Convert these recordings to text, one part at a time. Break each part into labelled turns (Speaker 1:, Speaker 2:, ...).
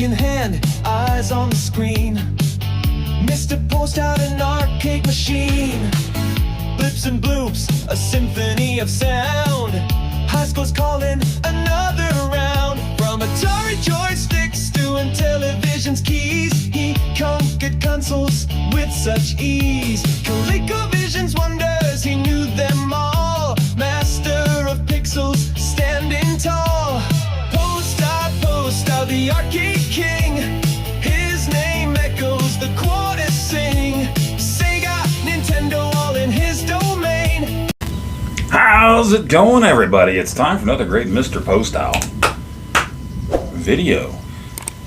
Speaker 1: in hand, eyes on the screen. Mr. Poestyle, an arcade machine. Blips and bloops, a symphony of sound. High school's calling another round. From Atari joysticks to Intellivision's keys, he conquered consoles with such ease. ColecoVision's wonders, he knew them all. Master of pixels, standing tall. Poestyle, the arcade king. His name echoes, the quarters sing. Sega, Nintendo, all in his domain.
Speaker 2: How's it going, everybody? It's time for another great Mr. Poestyle video.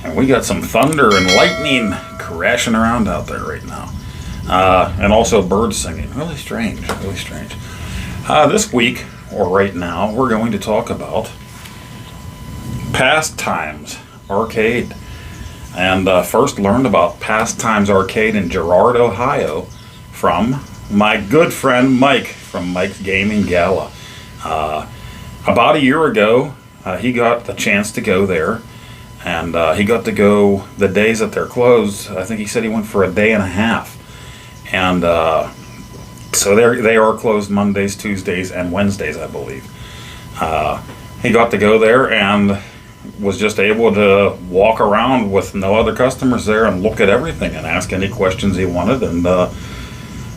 Speaker 2: And we got some thunder and lightning crashing around out there right now. And also birds singing. Really strange, really strange. This week, or right now, we're going to talk about Pastimes Arcade. And first learned about Pastimes Arcade in Girard, Ohio from my good friend Mike from Mike's Gaming Gala. About a year ago, he got the chance to go there, and he got to go the days that they're closed. I think he said he went for a day and a half. And so they are closed Mondays, Tuesdays, and Wednesdays, I believe. He got to go there and was just able to walk around with no other customers there and look at everything and ask any questions he wanted and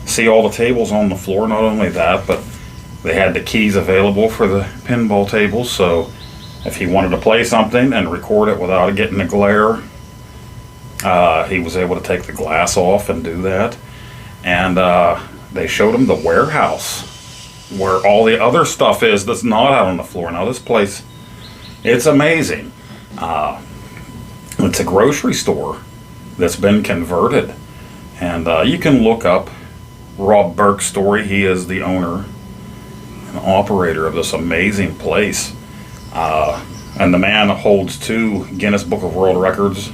Speaker 2: see all the tables on the floor. Not only that, but they had the keys available for the pinball tables, so if he wanted to play something and record it without it getting a glare, he was able to take the glass off and do that. And they showed him the warehouse where all the other stuff is that's not out on the floor. Now this place, it's amazing. It's a grocery store that's been converted, and you can look up Rob Burke's story. He is the owner and operator of this amazing place, and the man holds 2 Guinness Book of World Records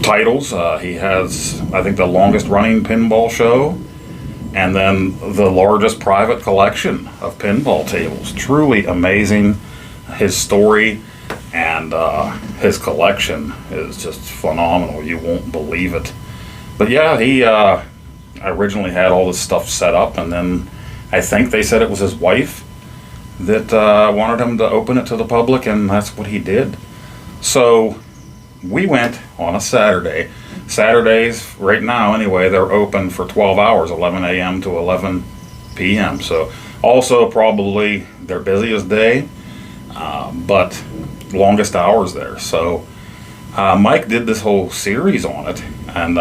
Speaker 2: titles. He has, I think, the longest running pinball show, and then the largest private collection of pinball tables. Truly amazing. His story and his collection is just phenomenal. You won't believe it. But yeah, he originally had all this stuff set up, and then I think they said it was his wife that wanted him to open it to the public, and that's what he did. So we went on a Saturday. Saturdays, right now anyway, they're open for 12 hours, 11 a.m. to 11 p.m. So also probably their busiest day, but longest hours there. So Mike did this whole series on it, and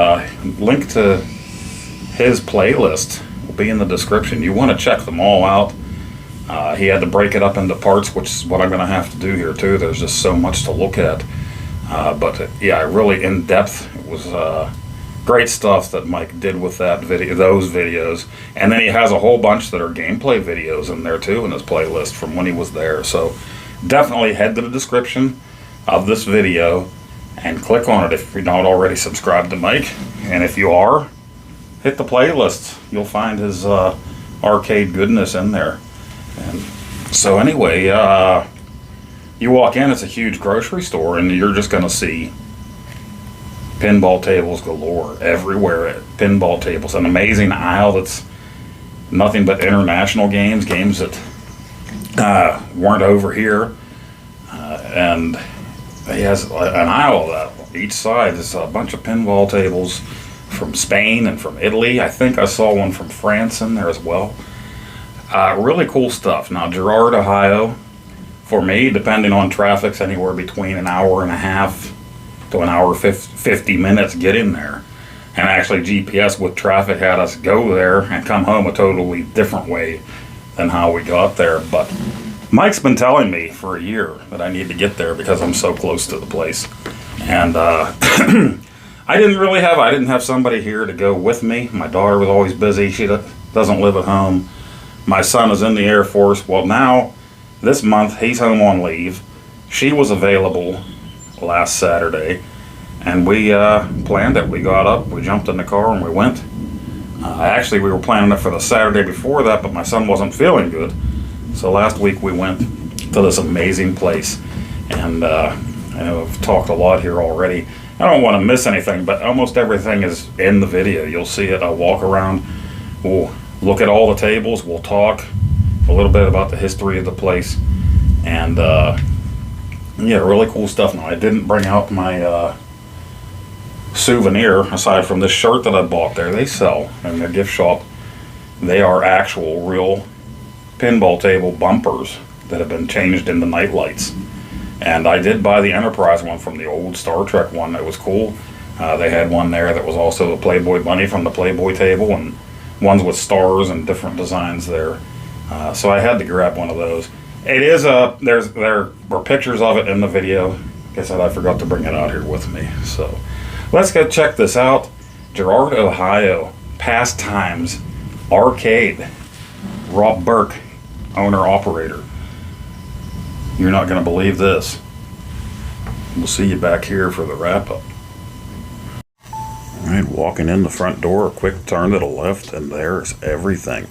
Speaker 2: link to his playlist will be in the description. You want to check them all out. He had to break it up into parts, which is what I'm going to have to do here too. There's just so much to look at. But yeah, really in depth. It was great stuff that Mike did with that video, those videos, and then he has a whole bunch that are gameplay videos in there too in his playlist from when he was there. So definitely head to the description of this video and click on it if you're not already subscribed to Mike, and if you are, hit the playlist. You'll find his arcade goodness in there. And so anyway, you walk in, it's a huge grocery store, and you're just going to see pinball tables galore everywhere. Pinball tables, an amazing aisle that's nothing but international games that weren't over here, and he has an aisle that each side is a bunch of pinball tables from Spain and from Italy. I think I saw one from France in there as well. Really cool stuff. Now Girard, Ohio, for me, depending on traffic's anywhere between an hour and a half to an hour 50 minutes getting there. And actually GPS with traffic had us go there and come home a totally different way than how we got there. But Mike's been telling me for a year that I need to get there because I'm so close to the place. And I didn't have somebody here to go with me. My daughter was always busy. She doesn't live at home. My son is in the Air Force. Well, now this month he's home on leave. She was available last Saturday, and we planned it. We got up, we jumped in the car, and we went. Actually, we were planning it for the Saturday before that, but my son wasn't feeling good. So last week we went to this amazing place. And I know I've talked a lot here already. I don't want to miss anything, but almost everything is in the video. You'll see it. I'll walk around. We'll look at all the tables. We'll talk a little bit about the history of the place. And yeah, really cool stuff. Now, I didn't bring out my souvenir, aside from this shirt that I bought there. They sell in their gift shop. They are actual real pinball table bumpers that have been changed into night lights. And I did buy the Enterprise one from the old Star Trek one. It was cool. They had one there that was also a Playboy bunny from the Playboy table, and ones with stars and different designs there. So I had to grab one of those. It is there were pictures of it in the video. Like I said, I forgot to bring it out here with me. So let's go check this out. Girard, Ohio, Pastimes Arcade. Rob Burke, owner operator. You're not going to believe this. We'll see you back here for the wrap up. Alright, walking in the front door, a quick turn to the left, and there's everything.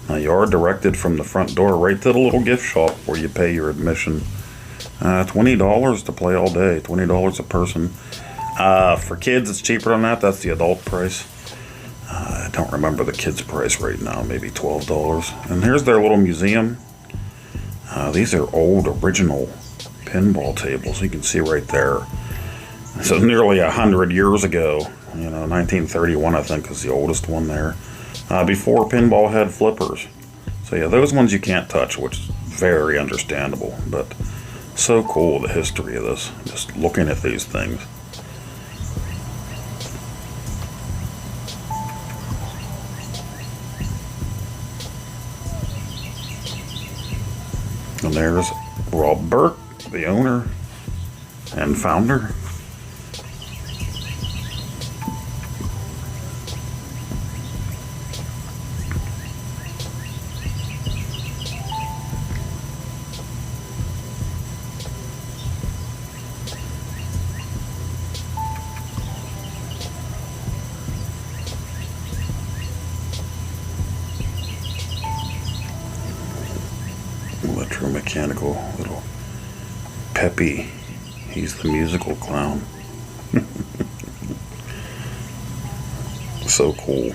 Speaker 2: Now you are directed from the front door right to the little gift shop where you pay your admission. $20 to play all day, $20 a person. For kids it's cheaper than that, that's the adult price. I don't remember the kids' price right now, maybe $12. And here's their little museum. These are old original pinball tables. You can see right there. So nearly 100 years ago, 1931 I think is the oldest one there. Before pinball had flippers. So yeah, those ones you can't touch, which is very understandable. But so cool, the history of this. Just looking at these things. And there's Rob Burke, the owner and founder. Electromechanical little Peppy. He's the musical clown. So cool.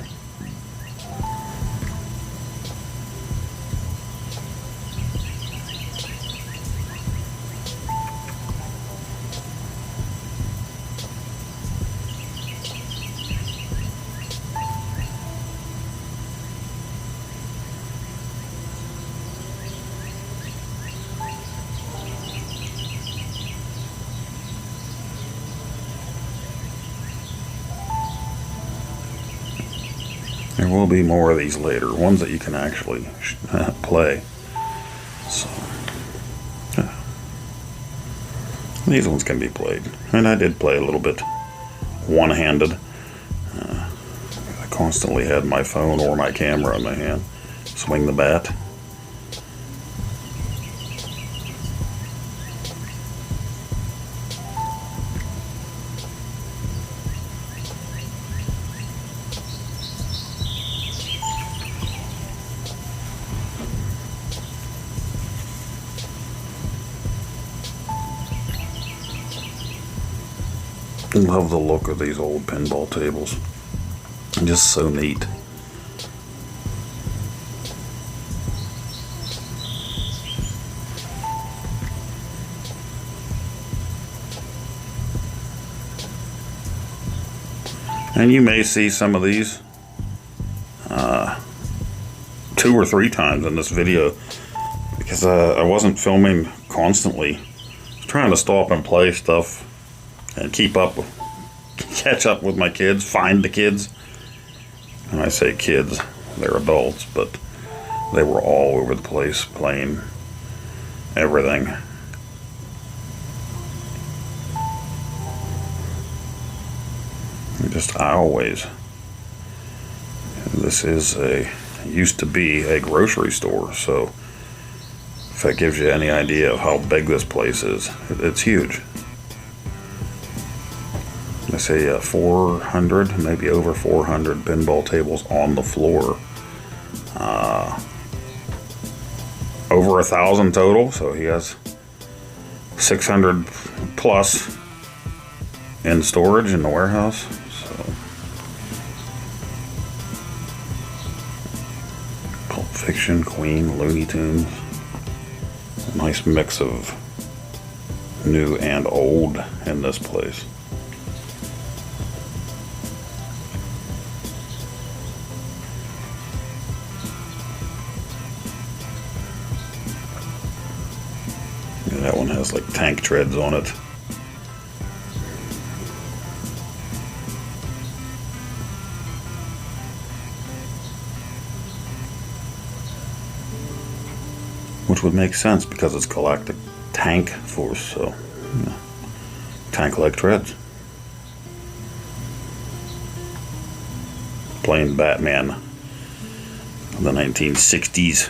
Speaker 2: There will be more of these later, ones that you can actually play. So, these ones can be played, and I did play a little bit one-handed. I constantly had my phone or my camera in my hand. Swing the bat. I love the look of these old pinball tables. Just so neat. And you may see some of these 2 or 3 times in this video, because I wasn't filming constantly. I was trying to stop and play stuff and catch up with my kids, find the kids. And I say kids, they're adults, but they were all over the place playing everything. This used to be a grocery store, so if that gives you any idea of how big this place is, it's huge. I say 400, maybe over 400 pinball tables on the floor. Over 1,000 total, so he has 600 plus in storage in the warehouse. So, Pulp Fiction, Queen, Looney Tunes. A nice mix of new and old in this place. And that one has like tank treads on it. Which would make sense because it's galactic tank force, so yeah. Tank-like treads. Playing Batman, the 1960s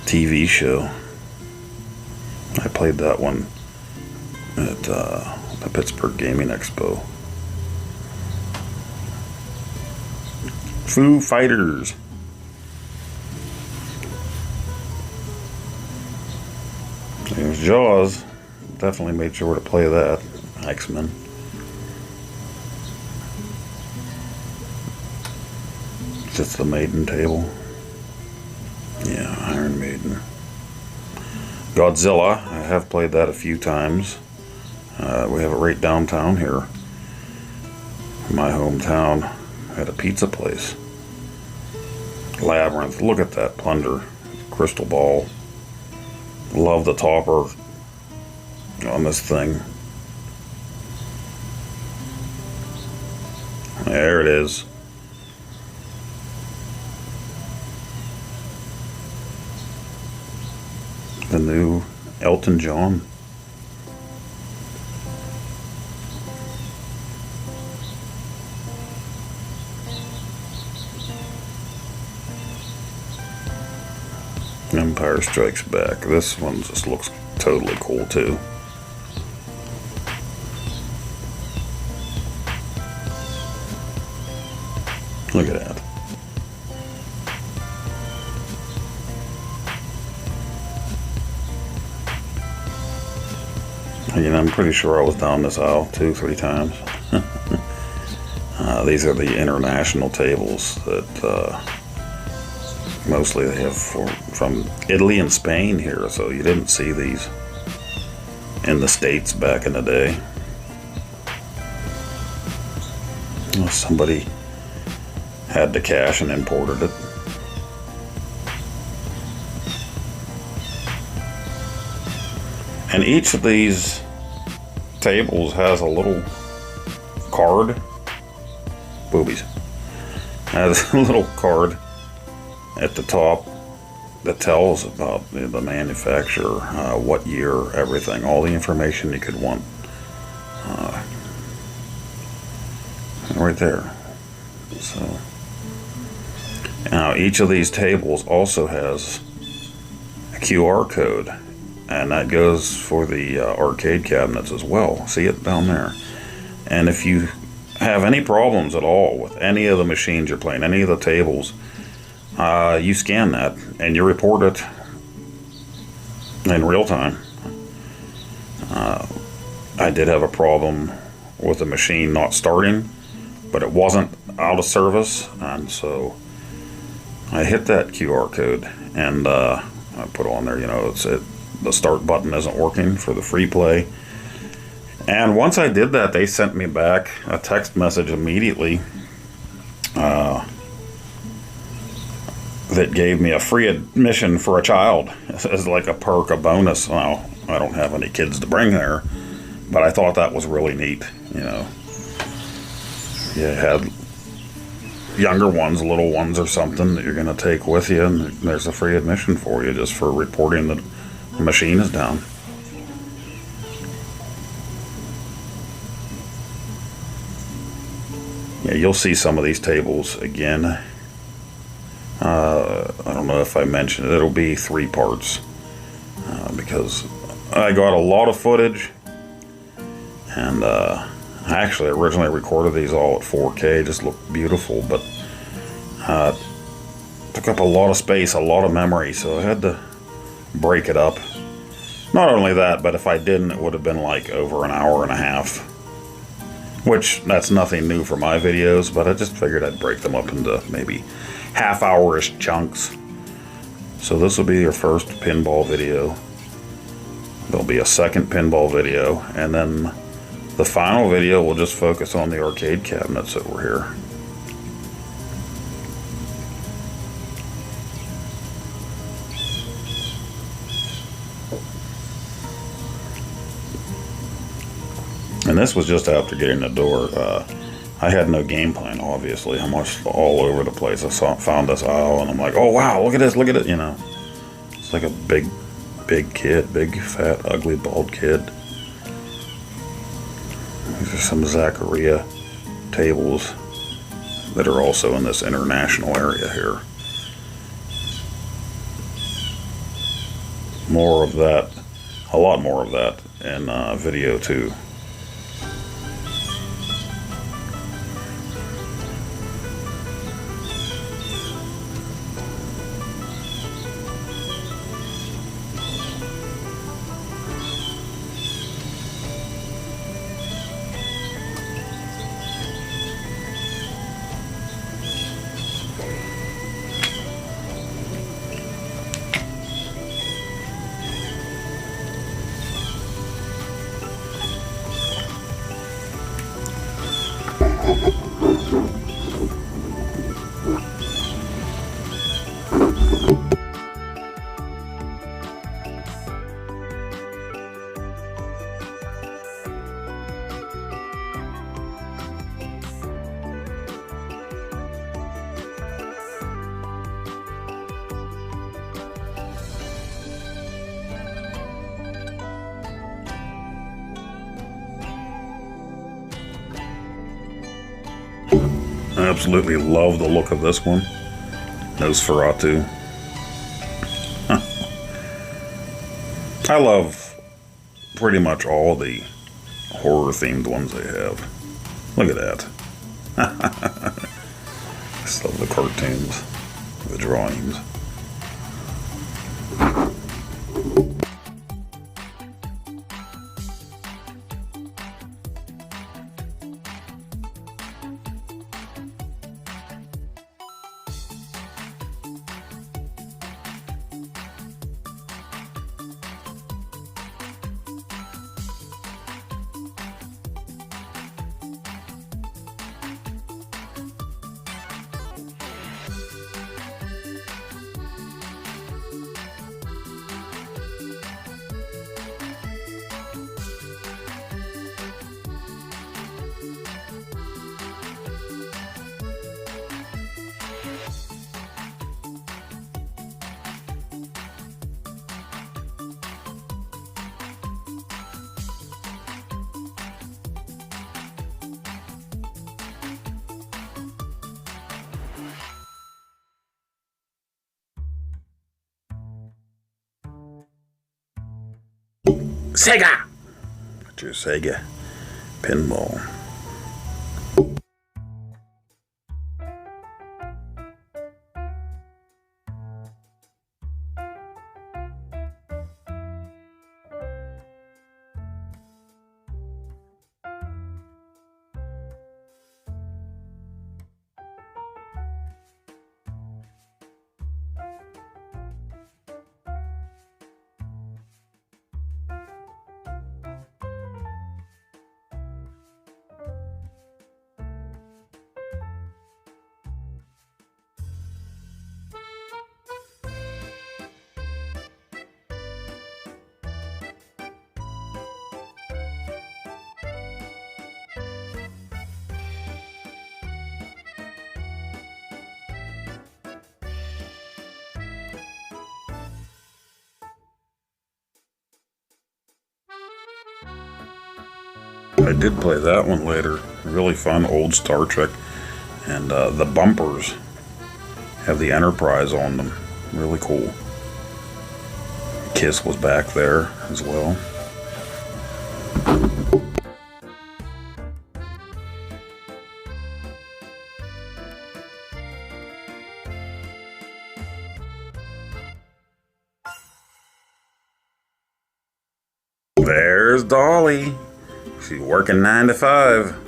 Speaker 2: TV show. I played that one at the Pittsburgh Gaming Expo. Foo Fighters. There's Jaws. Definitely made sure to play that. X-Men. Just the Maiden table. Yeah, Iron Maiden. Godzilla. I have played that a few times. We have it right downtown here. In my hometown. At a pizza place. Labyrinth. Look at that plunder. Crystal ball. Love the topper on this thing. There it is. The new Elton John. Empire Strikes Back. This one just looks totally cool too. Look at that. And I'm pretty sure I was down this aisle 2-3 times. These are the international tables that mostly they have from Italy and Spain here, so you didn't see these in the States back in the day. Well, somebody had the cash and imported it. And each of these tables has a little card. Boobies. Has a little card at the top that tells about the manufacturer, what year, everything, all the information you could want. Right there. So now each of these tables also has a QR code, and that goes for the arcade cabinets as well. See it down there. And if you have any problems at all with any of the machines you're playing, any of the tables, you scan that and you report it in real time. I did have a problem with the machine not starting, but it wasn't out of service, and so I hit that QR code and I put on there, the start button isn't working for the free play. And once I did that, they sent me back a text message immediately that gave me a free admission for a child as like a perk, a bonus. Well, I don't have any kids to bring there, but I thought that was really neat. You had younger ones, little ones or something that you're going to take with you, and there's a free admission for you just for reporting that the machine is down. Yeah, you'll see some of these tables again. I don't know if I mentioned it. It'll be 3 parts because I got a lot of footage, and I actually originally recorded these all at 4K. Just looked beautiful, but took up a lot of space, a lot of memory, so I had to break it up Not only that, but if I didn't, it would have been like over an hour and a half. Which, that's nothing new for my videos, but I just figured I'd break them up into maybe half-hour-ish chunks. So this will be your first pinball video. There'll be a second pinball video, and then the final video will just focus on the arcade cabinets that were here. And this was just after getting the door. I had no game plan, obviously. I'm just all over the place. I found this aisle, and I'm like, oh wow, look at this, look at it, you know. It's like a big kid, big, fat, ugly, bald kid. These are some Zaccaria tables that are also in this international area here. More of that, a lot more of that in video 2. I absolutely love the look of this one. Nosferatu. I love pretty much all the horror themed ones they have. Look at that. I just love the cartoons, the drawings. Sega! That's your Sega pinball. I did play that one later. Really fun, old Star Trek. And the bumpers have the Enterprise on them. Really cool. Kiss was back there as well. There's Dolly. She's working 9 to 5.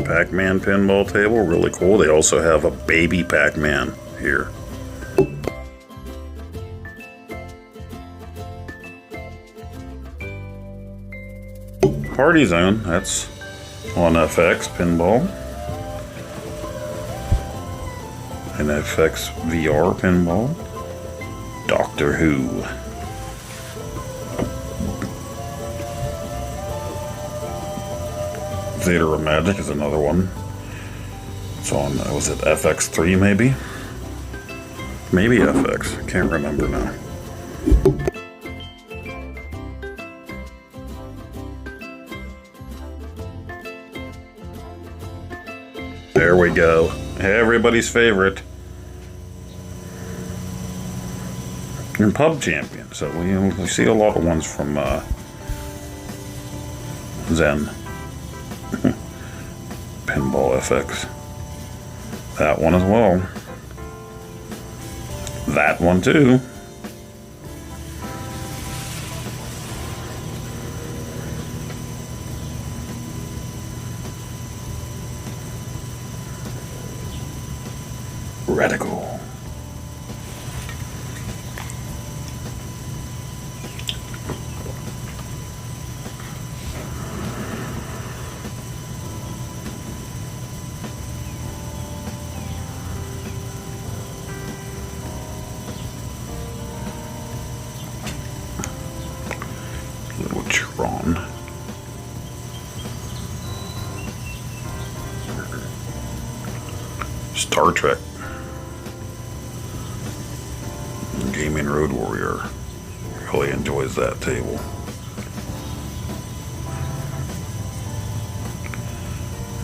Speaker 2: Pac-Man pinball table, really cool. They also have a baby Pac-Man here. Party Zone, that's on FX pinball. And FX VR pinball. Doctor Who. Theater of Magic is another one. It's on, was it FX3 maybe? Maybe FX, I can't remember now. There we go. Everybody's favorite. And Pub Champion. So we see a lot of ones from Zen. Pinball FX. That one as well. That one too. Radical. Little Tron. Star Trek. Gaming Road Warrior really enjoys that table.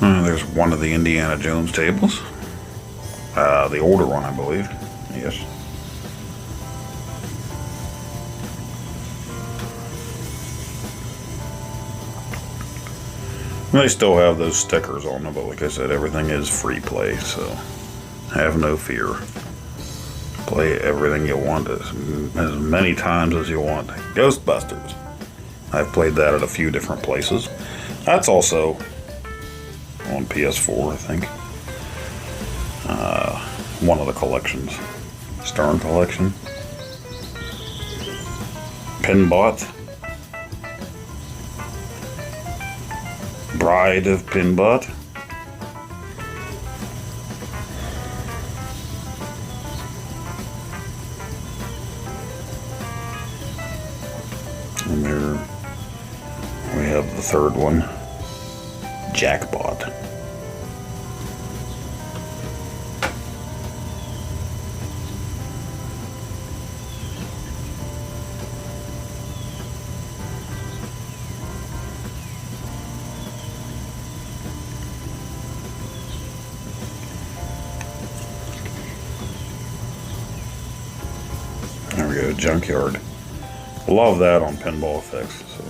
Speaker 2: There's one of the Indiana Jones tables. The older one, I believe. Yes. They still have those stickers on them, but like I said, everything is free play, so have no fear. Play everything you want as many times as you want. Ghostbusters. I've played that at a few different places. That's also on PS4, I think. One of the collections. Stern Collection. Pinbot. Bride of Pinbot. And there we have the third one, Jackpot. There we go, Junkyard. Love that on Pinball Effects. So.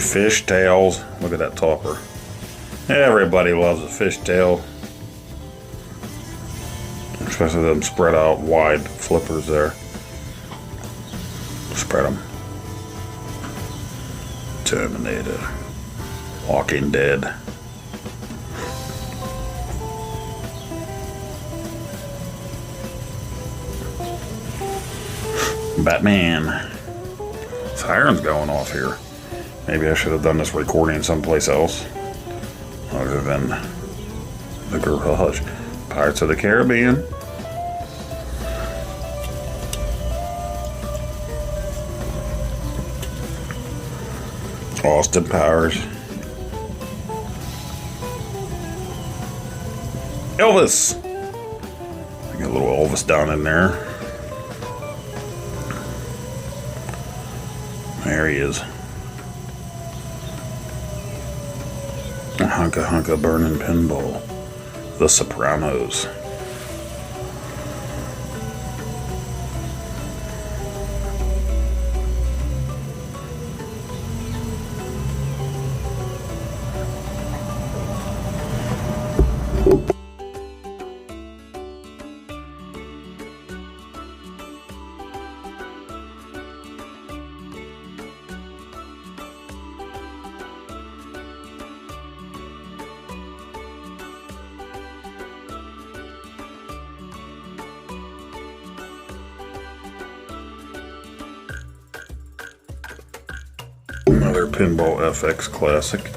Speaker 2: Fish tails. Look at that topper. Everybody loves a fish tail. Especially them spread out wide flippers there. Spread them. Terminator. Walking Dead. Batman. Siren's going off here. Maybe I should have done this recording someplace else other than the garage. Pirates of the Caribbean. Austin Powers. Elvis. I got a little Elvis down in there. There he is. Hunka Hunka Burning Pinball. The Sopranos. Another Pinball FX classic.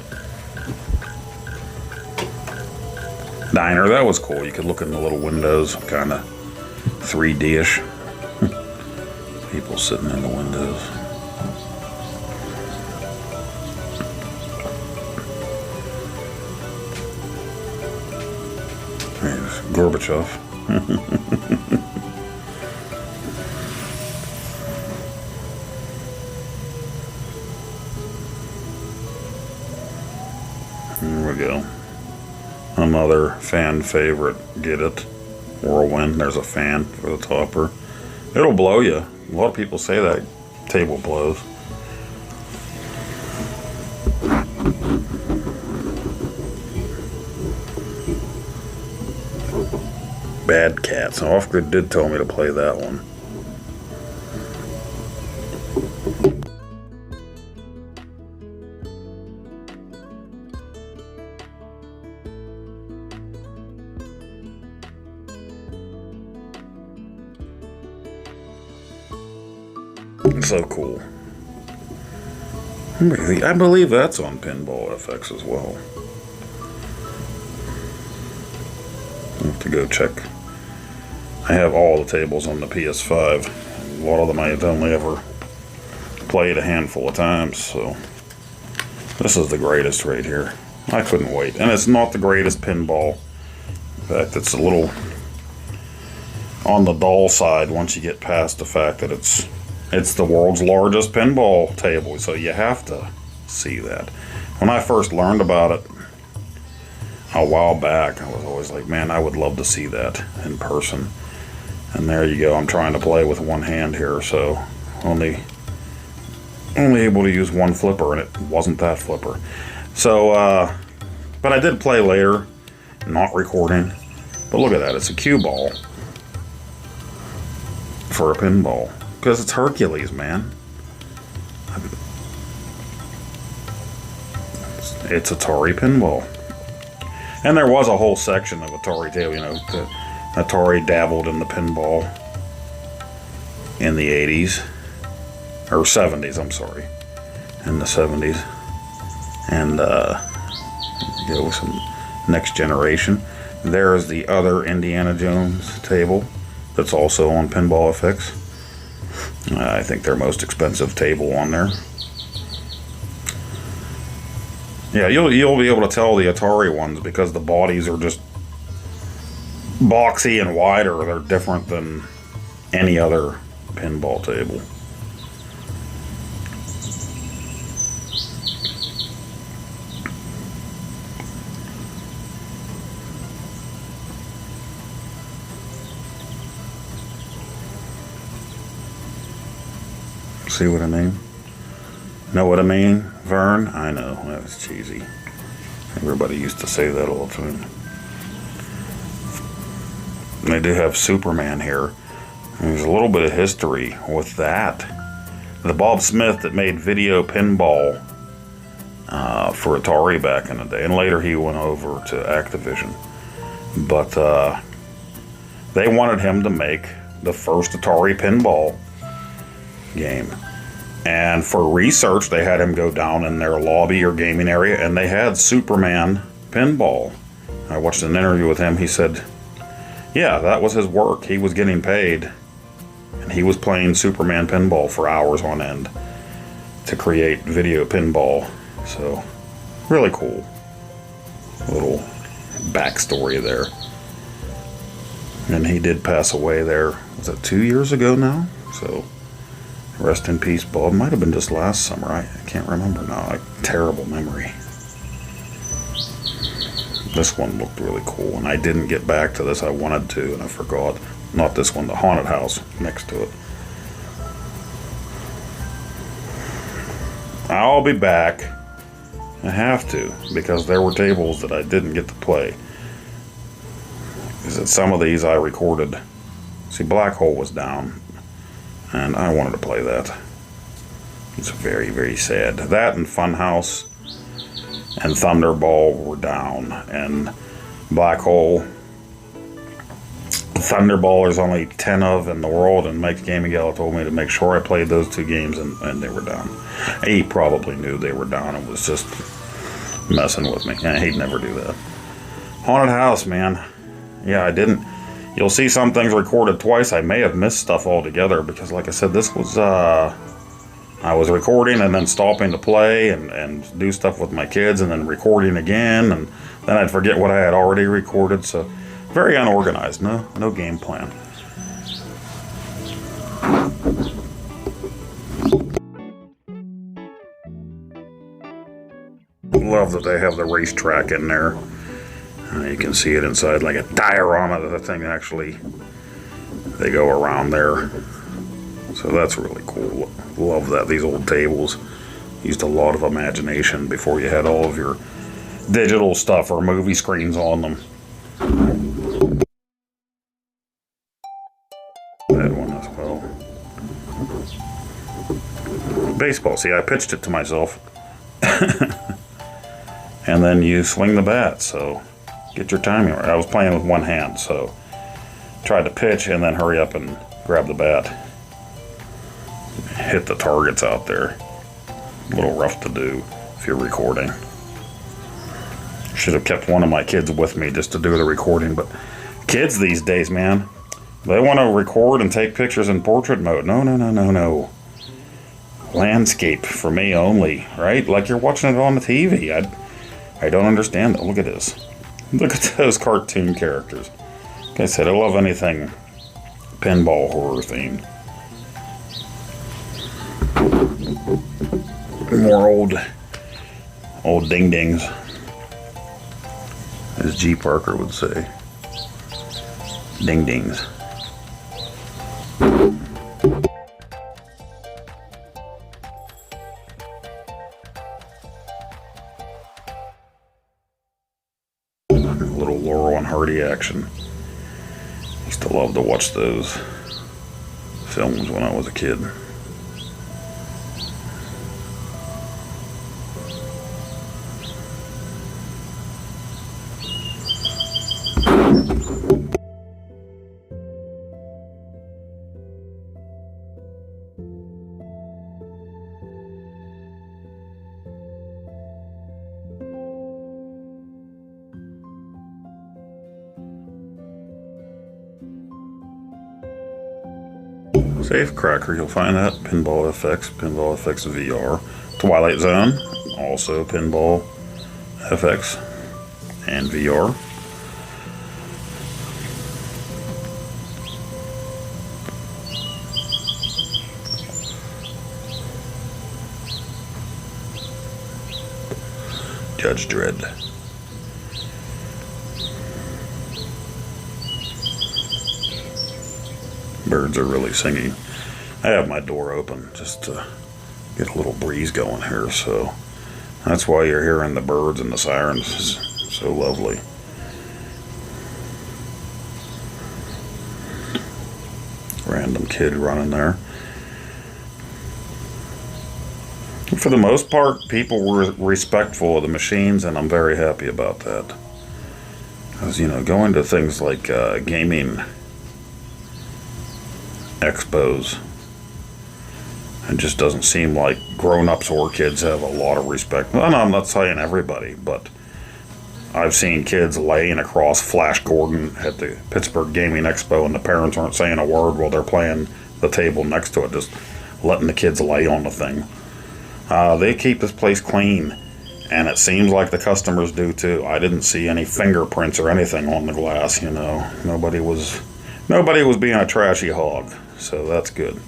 Speaker 2: Diner, that was cool. You could look in the little windows, kind of 3D-ish. People sitting in the windows. There's Gorbachev. There we go. Another fan favorite. Get it? Whirlwind. There's a fan for the topper. It'll blow you. A lot of people say that table blows. Bad Cats. Offgood did tell me to play that one. So cool. I believe that's on Pinball FX as well. I have to go check. I have all the tables on the PS5. A lot of them I've only ever played a handful of times, so this is the greatest right here. I couldn't wait. And it's not the greatest pinball. In fact, it's a little on the dull side once you get past the fact that it's the world's largest pinball table, so you have to see that. When I first learned about it a while back, I was always like, man, I would love to see that in person. And there you go. I'm trying to play with one hand here, so only able to use one flipper, and it wasn't that flipper. So, but I did play later, not recording. But look at that. It's a cue ball for a pinball. Because it's Hercules, man. It's Atari pinball. And there was a whole section of Atari table, you know, Atari dabbled in the pinball in the 80s. Or 70s, I'm sorry. In the 70s. And, go with some Next Generation. There's the other Indiana Jones table that's also on Pinball FX. I think their most expensive table on there. Yeah, you'll be able to tell the Atari ones because the bodies are just boxy and wider. They're different than any other pinball table. See what I mean? Know what I mean, Vern? I know, that was cheesy. Everybody used to say that all the time. They do have Superman here. There's a little bit of history with that. The Bob Smith that made video pinball for Atari back in the day, and later he went over to Activision. But they wanted him to make the first Atari pinball game. And for research, they had him go down in their lobby or gaming area, and they had Superman pinball. I watched an interview with him. He said, yeah, that was his work. He was getting paid, and he was playing Superman pinball for hours on end to create video pinball. So, really cool. Little backstory there. And he did pass away there, was it 2 years ago now? So, rest in peace, Bob. Might have been just last summer. I can't remember now. Terrible memory. This one looked really cool, and I didn't get back to this. I wanted to, and I forgot. Not this one, the haunted house next to it. I'll be back. I have to, because there were tables that I didn't get to play. Because some of these I recorded. See, Black Hole was down. And I wanted to play that. It's very, very sad. That and Funhouse and Thunderball were down. And Black Hole Thunderball there's only 10 of in the world, and Mike Gaming Gal told me to make sure I played those 2 games, and they were down. He probably knew they were down and was just messing with me. Yeah, he'd never do that. Haunted House, man. Yeah, I didn't. You'll see some things recorded twice. I may have missed stuff altogether because, like I said, this was, I was recording and then stopping to play and do stuff with my kids and then recording again, and then I'd forget what I had already recorded, so very unorganized. No game plan. Love that they have the racetrack in there. You can see it inside like a diorama. The thing actually, they go around there. So that's really cool. Love that. These old tables used a lot of imagination before you had all of your digital stuff or movie screens on them. That one as well. Baseball. See, I pitched it to myself. And then you swing the bat, so get your timing right. I was playing with one hand, so tried to pitch and then hurry up and grab the bat. Hit the targets out there. A little rough to do if you're recording. Should have kept one of my kids with me just to do the recording, but kids these days, man, they want to record and take pictures in portrait mode. No. Landscape for me only, right? Like you're watching it on the TV. I don't understand that. Look at this. Look at those cartoon characters. Like I said, I love anything pinball horror themed. More old ding-dings, as G. Parker would say. Ding-dings. A little Laurel and Hardy action. Used to love to watch those films when I was a kid. Safecracker, you'll find that. Pinball FX VR. Twilight Zone, also Pinball FX and VR. Judge Dredd. Birds are really singing. I have my door open just to get a little breeze going here, so that's why you're hearing the birds and the sirens. It's so lovely. Random kid running there. For the most part, people were respectful of the machines, and I'm very happy about that. Because, you know, going to things like gaming expos, it just doesn't seem like grown-ups or kids have a lot of respect. Well, no, I'm not saying everybody, but I've seen kids laying across Flash Gordon at the Pittsburgh Gaming Expo, and the parents aren't saying a word while they're playing the table next to it, just letting the kids lay on the thing. They keep this place clean, and it seems like the customers do too. I didn't see any fingerprints or anything on the glass, you know. Nobody was being a trashy hog, so that's good.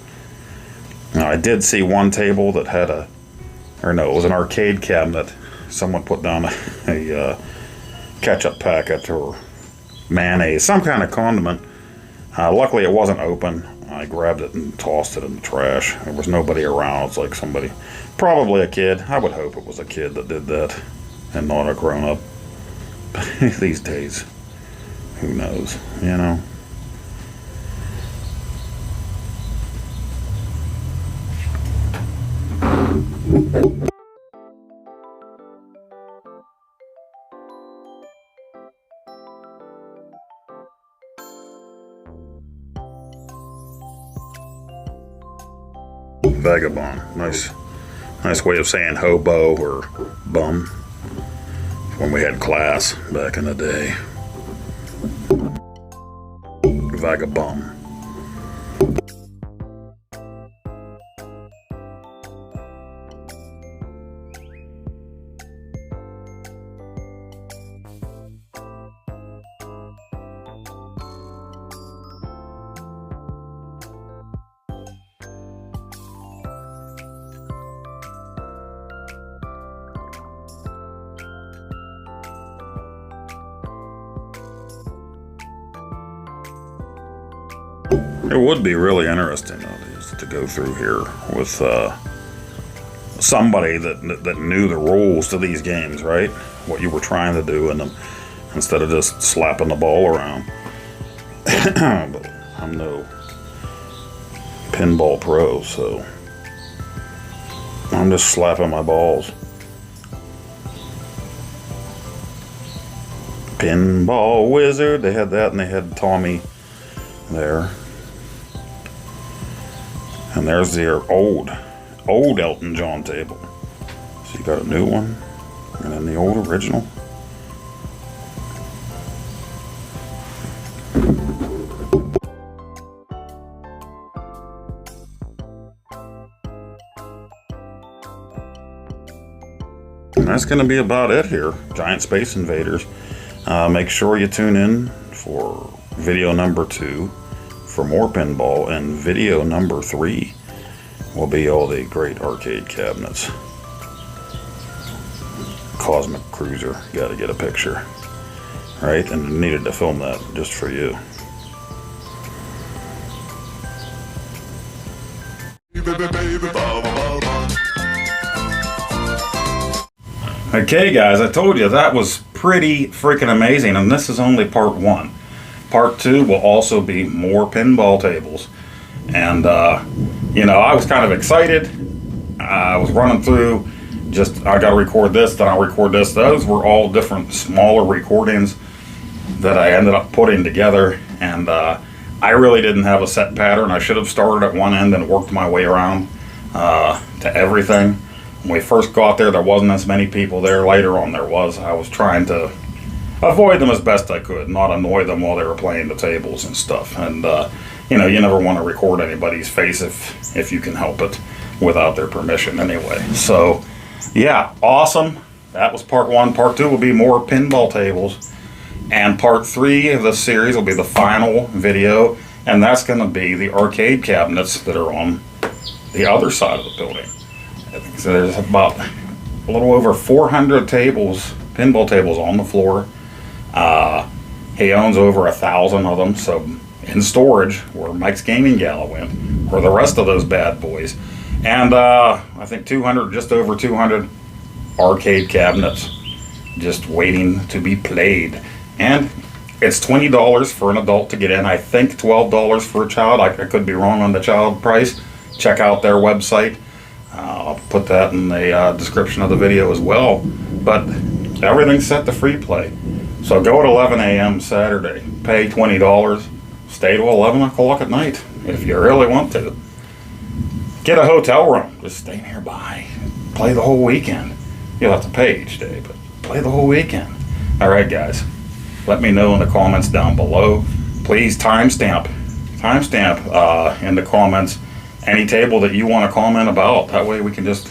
Speaker 2: Now, I did see one table that had it was an arcade cabinet. Someone put down a ketchup packet or mayonnaise, some kind of condiment. Luckily, it wasn't open. I grabbed it and tossed it in the trash. There was nobody around. It's like somebody, probably a kid. I would hope it was a kid that did that and not a grown-up. These days, who knows, you know? Vagabond. Nice way of saying hobo or bum when we had class back in the day. Vagabond. It would be really interesting though, to go through here with somebody that knew the rules to these games, right? What you were trying to do in them, instead of just slapping the ball around. But I'm no pinball pro, so I'm just slapping my balls. Pinball Wizard, they had that, and they had Tommy there. And there's their old Elton John table. So you got a new one, and then the old original. And that's going to be about it here, Giant Space Invaders. Make sure you tune in for video number 2 for more pinball, and video number 3 will be all the great arcade cabinets. Cosmic Cruiser, got to get a picture, right? And needed to film that just for you. Okay guys, I told you that was pretty freaking amazing, and this is only part 1. Part 2 will also be more pinball tables. And, you know, I was kind of excited. I was running through, I got to record this, then I'll record this. Those were all different smaller recordings that I ended up putting together. And I really didn't have a set pattern. I should have started at one end and worked my way around to everything. When we first got there, there wasn't as many people there. Later on there was. I was trying to avoid them as best I could, not annoy them while they were playing the tables and stuff. And you know, you never want to record anybody's face if you can help it without their permission anyway. So yeah, awesome. That was part 1. Part 2 will be more pinball tables, and part 3 of the series will be the final video, and that's going to be the arcade cabinets that are on the other side of the building. So there's about a little over 400 tables, pinball tables on the floor. He owns over 1,000 of them, so in storage where Mike's Gaming Gala went, or the rest of those bad boys. And I think 200, just over 200 arcade cabinets just waiting to be played. And it's $20 for an adult to get in. I think $12 for a child. I could be wrong on the child price. Check out their website. I'll put that in the description of the video as well. But everything's set to free play. So go at 11 a.m. Saturday. Pay $20. Stay till 11 o'clock at night if you really want to. Get a hotel room. Just stay nearby. Play the whole weekend. You'll have to pay each day, but play the whole weekend. All right, guys. Let me know in the comments down below. Please timestamp in the comments any table that you want to comment about. That way we can just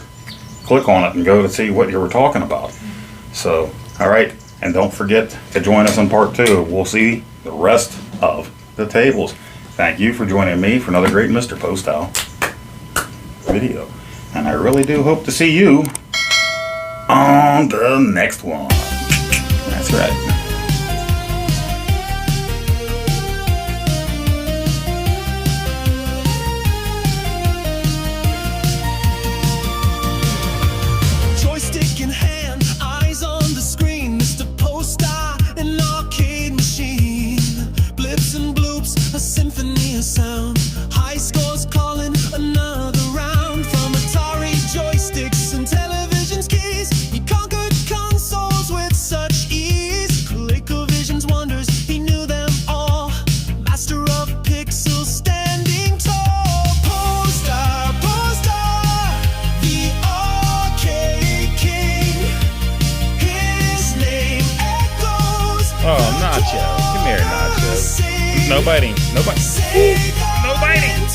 Speaker 2: click on it and go to see what you were talking about. So, all right. And don't forget to join us in part 2. We'll see the rest of the tables. Thank you for joining me for another great Mr. Poestyle video. And I really do hope to see you on the next one. That's right.
Speaker 1: Joystick in hand, eyes on the screen, Mr. Poestyle, an arcade machine. Blips and bloops, a symphony of sound. High scores calling another round. From Atari joysticks and television's keys, he conquered consoles with such ease. ColecoVision's wonders, he knew them all. Master of pixels, standing tall. Poestyle, Poestyle. sing.
Speaker 2: No biting. No biting.
Speaker 1: Sing
Speaker 2: No biting.